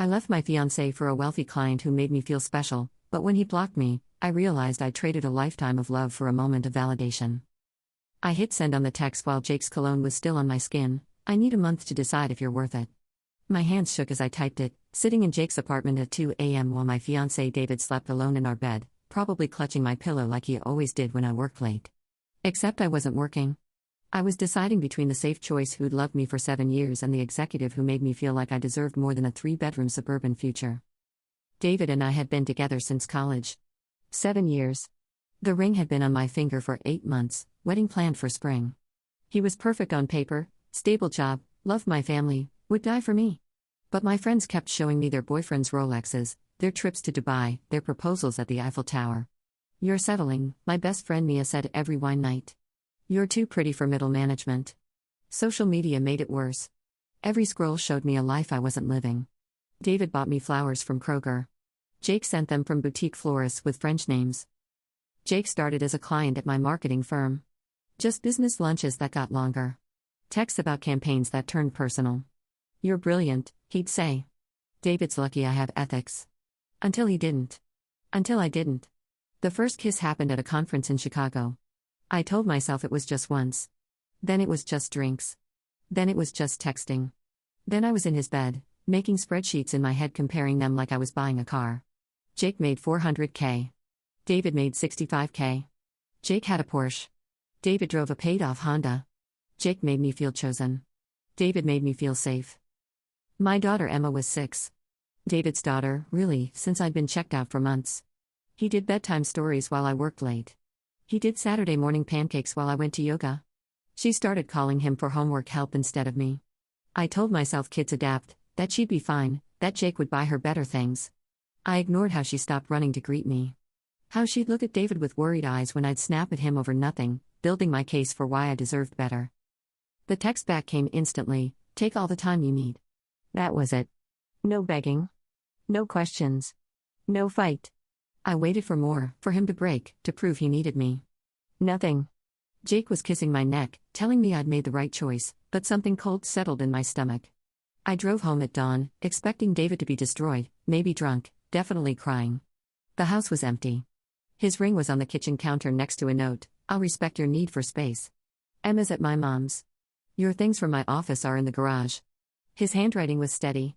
I left my fiancé for a wealthy client who made me feel special, but when he blocked me, I realized I traded a lifetime of love for a moment of validation. I hit send on the text while Jake's cologne was still on my skin. I need a month to decide if you're worth it. My hands shook as I typed it, sitting in Jake's apartment at 2 a.m. while my fiancé David slept alone in our bed, probably clutching my pillow like he always did when I worked late. Except I wasn't working. I was deciding between the safe choice who'd loved me for 7 years and the executive who made me feel like I deserved more than a 3-bedroom suburban future. David and I had been together since college. 7 years. The ring had been on my finger for 8 months, wedding planned for spring. He was perfect on paper, stable job, loved my family, would die for me. But my friends kept showing me their boyfriends' Rolexes, their trips to Dubai, their proposals at the Eiffel Tower. "You're settling," my best friend Mia said every wine night. "You're too pretty for middle management." Social media made it worse. Every scroll showed me a life I wasn't living. David bought me flowers from Kroger. Jake sent them from boutique florists with French names. Jake started as a client at my marketing firm. Just business lunches that got longer. Texts about campaigns that turned personal. "You're brilliant," he'd say. "David's lucky I have ethics." Until he didn't. Until I didn't. The first kiss happened at a conference in Chicago. I told myself it was just once. Then it was just drinks. Then it was just texting. Then I was in his bed, making spreadsheets in my head comparing them like I was buying a car. Jake made $400K. David made $65K. Jake had a Porsche. David drove a paid-off Honda. Jake made me feel chosen. David made me feel safe. My daughter Emma was 6. David's daughter, really, since I'd been checked out for months. He did bedtime stories while I worked late. He did Saturday morning pancakes while I went to yoga. She started calling him for homework help instead of me. I told myself kids adapt, that she'd be fine, that Jake would buy her better things. I ignored how she stopped running to greet me. How she'd look at David with worried eyes when I'd snap at him over nothing, building my case for why I deserved better. The text back came instantly, "Take all the time you need." That was it. No begging. No questions. No fight. I waited for more, for him to break, to prove he needed me. Nothing. Jake was kissing my neck, telling me I'd made the right choice, but something cold settled in my stomach. I drove home at dawn, expecting David to be destroyed, maybe drunk, definitely crying. The house was empty. His ring was on the kitchen counter next to a note, "I'll respect your need for space." Emma's at my mom's. "Your things from my office are in the garage." His handwriting was steady.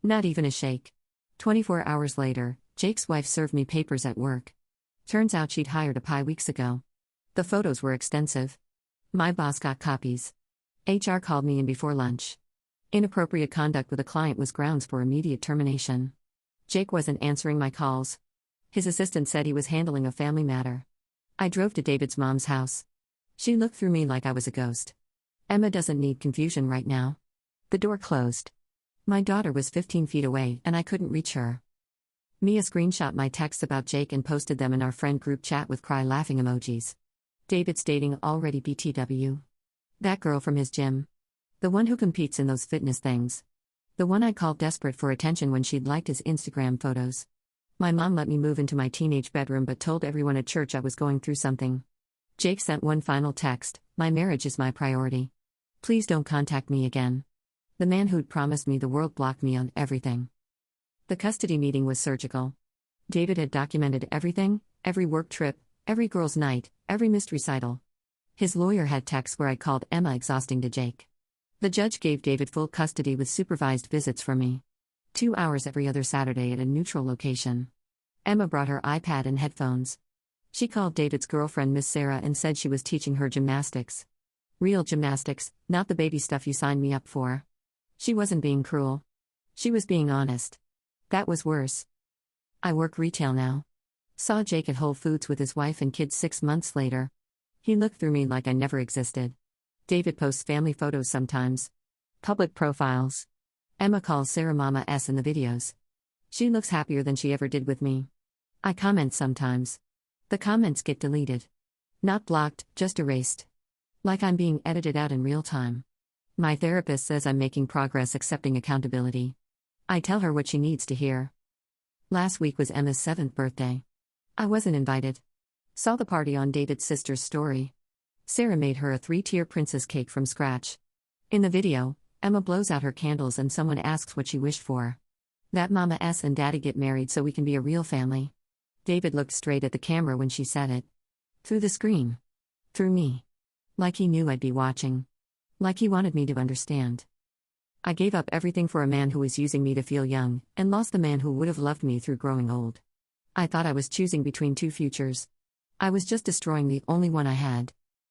Not even a shake. 24 hours later, Jake's wife served me papers at work. Turns out she'd hired a PI weeks ago. The photos were extensive. My boss got copies. HR called me in before lunch. Inappropriate conduct with a client was grounds for immediate termination. Jake wasn't answering my calls. His assistant said he was handling a family matter. I drove to David's mom's house. She looked through me like I was a ghost. Emma doesn't need confusion right now. The door closed. My daughter was 15 feet away and I couldn't reach her. Mia screenshot my texts about Jake and posted them in our friend group chat with cry laughing emojis. "David's dating already BTW. That girl from his gym. The one who competes in those fitness things. The one I called desperate for attention when she'd liked his Instagram photos. My mom let me move into my teenage bedroom but told everyone at church I was going through something." Jake sent one final text, "My marriage is my priority. Please don't contact me again." The man who'd promised me the world blocked me on everything. The custody meeting was surgical. David had documented everything, every work trip, every girl's night, every missed recital. His lawyer had texts where I called Emma exhausting to Jake. The judge gave David full custody with supervised visits from me. 2 hours every other Saturday at a neutral location. Emma brought her iPad and headphones. She called David's girlfriend Miss Sarah and said she was teaching her gymnastics. Real gymnastics, not the baby stuff you signed me up for. She wasn't being cruel. She was being honest. That was worse. I work retail now. Saw Jake at Whole Foods with his wife and kids 6 months later. He looked through me like I never existed. David posts family photos sometimes. Public profiles. Emma calls Sarah Mama S in the videos. She looks happier than she ever did with me. I comment sometimes. The comments get deleted. Not blocked, just erased. Like I'm being edited out in real time. My therapist says I'm making progress accepting accountability. I tell her what she needs to hear. Last week was Emma's 7th birthday. I wasn't invited. Saw the party on David's sister's story. Sarah made her a 3-tier princess cake from scratch. In the video, Emma blows out her candles and someone asks what she wished for. That Mama S and Daddy get married so we can be a real family. David looked straight at the camera when she said it. Through the screen. Through me. Like he knew I'd be watching. Like he wanted me to understand. I gave up everything for a man who was using me to feel young, and lost the man who would have loved me through growing old. I thought I was choosing between two futures. I was just destroying the only one I had.